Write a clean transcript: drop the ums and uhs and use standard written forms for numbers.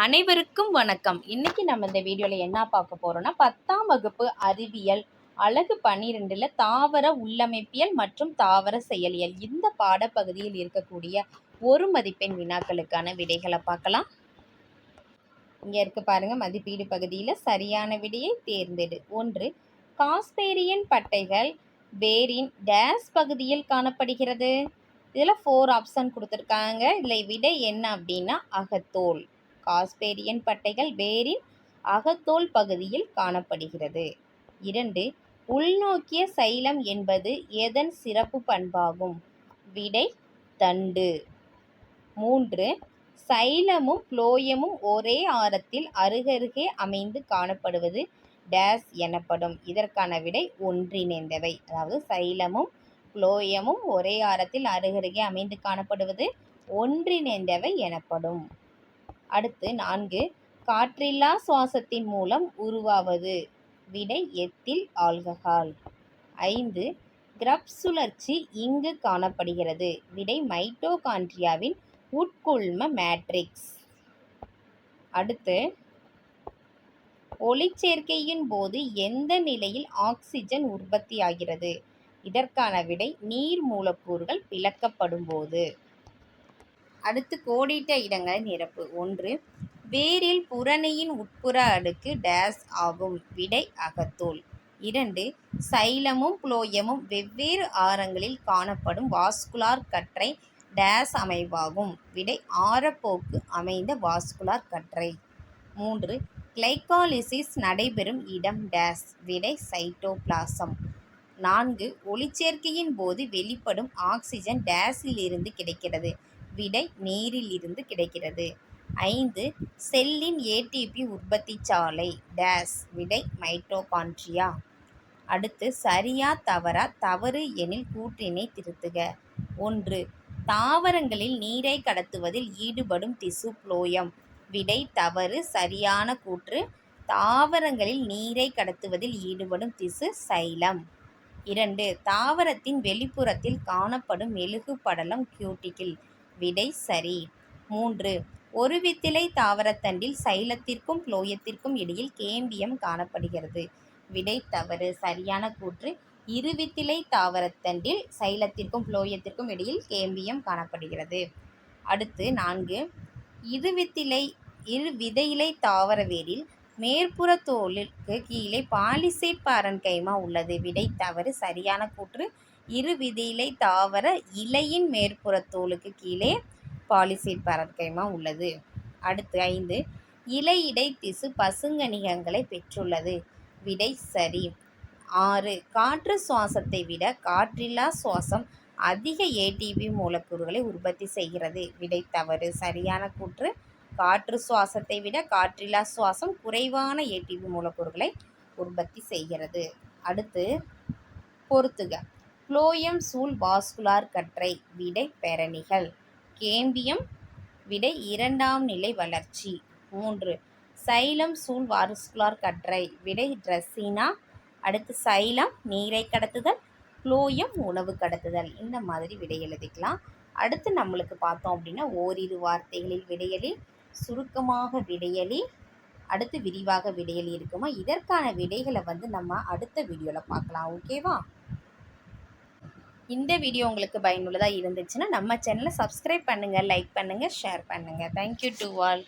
அனைவருக்கும் வணக்கம். இன்னைக்கு நம்ம இந்த வீடியோவில் என்ன பார்க்க போறோம்னா 10ஆம் வகுப்பு அறிவியல் அலகு 12ல் தாவர உள்ளமைப்பியல் மற்றும் தாவர செயலியல் இந்த பாடப்பகுதியில் இருக்கக்கூடிய ஒரு மதிப்பெண் வினாக்களுக்கான விடைகளை பார்க்கலாம். இங்கே இருக்கு பாருங்க. மதிப்பீடு பகுதியில் சரியான விடையை தேர்ந்தெடு. 1. காஸ்பேரியன் பட்டைகள் வேரின் டேஸ் பகுதியில் காணப்படுகிறது. இதில் 4 ஆப்ஷன் கொடுத்துருக்காங்க. இதில் விடை என்ன அப்படின்னா அகத்தோல். காஸ்பேரியன் பட்டைகள் வேரின் அகத்தோல் பகுதியில் காணப்படுகிறது. 2. உள்நோக்கிய சைலம் என்பது எதன் சிறப்பு பண்பாகும்? விடை தண்டு. 3. சைலமும் புளோயமும் ஒரே ஆரத்தில் அருகருகே அமைந்து காணப்படுவது டேஸ் எனப்படும். இதற்கான விடை ஒன்றிணைந்தவை. அதாவது சைலமும் புளோயமும் ஒரே ஆரத்தில் அருகருகே அமைந்து காணப்படுவது ஒன்றிணைந்தவை எனப்படும். அடுத்து 4. காற்றில்லா சுவாசத்தின் மூலம் உருவாவது. விடை எத்தில் ஆல்கஹால். 5. கிரப் சுழற்சி இங்கு காணப்படுகிறது. விடை மைட்டோகாண்ட்ரியாவின் உட்குழ்ம மேட்ரிக்ஸ். அடுத்து ஒளிச்சேர்க்கையின் போது எந்த நிலையில் ஆக்சிஜன் உற்பத்தியாகிறது? இதற்கான விடை நீர் மூலக்கூறுகள் பிளக்கப்படும் போது. அடுத்து கோடிட்ட இடங்களை நிரப்பு. 1. வேரில் புறணியின் உட்புற அடுக்கு டேஸ் ஆகும். விடை அகத்தோல். 2. சைலமும் புளோயமும் வெவ்வேறு ஆரங்களில் காணப்படும் வாஸ்குலார் கற்றை டேஸ் அமைவாகும். விடை ஆரப்போக்கு அமைந்த வாஸ்குலார் கற்றை. 3. கிளைகாலிசிஸ் நடைபெறும் இடம் டேஸ். விடை சைட்டோபிளாசம். 4. ஒளிச்சேர்க்கையின் போது வெளிப்படும் ஆக்சிஜன் டேஸில் இருந்து கிடைக்கிறது. விடை நீரில் இருந்து கிடைக்கிறது. 5. செல்லின் ஏடிபி உற்பத்தி சாலை டேஸ். விடை மைட்டோகாண்ட்ரியா. அடுத்து சரியா தவறா? தவறு எனில் கூற்றினை திருத்துக. 1. தாவரங்களில் நீரை கடத்துவதில் ஈடுபடும் திசு புளோயம். விடை தவறு. சரியான கூற்று தாவரங்களில் நீரை கடத்துவதில் ஈடுபடும் திசு சைலம். 2. தாவரத்தின் வெளிப்புறத்தில் காணப்படும் மெழுகு படலம் கியூட்டிக்கிள். விடை சரி. 3. ஒரு வித்திலை தாவரத்தண்டில் சைலத்திற்கும் புளோயத்திற்கும் இடையில் கேம்பியம் காணப்படுகிறது. விடை தவறு. சரியான கூற்று இருவித்திலை தாவரத்தண்டில் சைலத்திற்கும் புளோயத்திற்கும் இடையில் கேம்பியம் காணப்படுகிறது. அடுத்து 4. இருவிதையிலை தாவர வேரில் மேற்புற தோலுக்கு கீழே பாலிசேட் பாரன்கைமா உள்ளது. விடை தவறு. சரியான கூற்று இருவிதையிலை தாவர இலையின் மேற்புற தோலுக்கு கீழே பாலிசேட் பாரன்கைமா உள்ளது. அடுத்து 5. இலையிடை திசு பசுங்கணிகங்களை பெற்றுள்ளது. விடை சரி. 6. காற்று சுவாசத்தை விட காற்றில்லா சுவாசம் அதிக ஏடிபி மூலக்கூறுகளை உற்பத்தி செய்கிறது. விடை தவறு. சரியான கூற்று காற்று சுவாசத்தை விட காற்றில்லா சுவாசம் குறைவான ஏடிபி மூலக்கூறுகளை உற்பத்தி செய்கிறது. அடுத்து பொறுத்துக. புளோயம் சூழ் வாஸ்குலார் கற்றை. விடை பெரணிகள். கேம்பியம். விடை இரண்டாம் நிலை வளர்ச்சி. 3. சைலம் சூழ் வாஸ்குலார் கற்றை. விடை ட்ரெஸ்ஸினா. அடுத்து சைலம் நீரை கடத்துதல், புளோயம் உணவு கடத்துதல். இந்த மாதிரி விடை எழுதிக்கலாம். அடுத்து நம்மளுக்கு பார்த்தோம் அப்படின்னா ஓரிரு வார்த்தைகளில் விடையளி, சுருக்கமாக விடையளி, அடுத்து விரிவாக விடையளி இருக்குமா. இதற்கான விடைகளை நம்ம அடுத்த வீடியோவில் பார்க்கலாம். ஓகேவா? இந்த வீடியோ உங்களுக்கு பயனுள்ளதாக இருந்துச்சுன்னா நம்ம சேனலை சப்ஸ்கிரைப் பண்ணுங்கள், லைக் பண்ணுங்கள், ஷேர் பண்ணுங்கள். Thank you to all.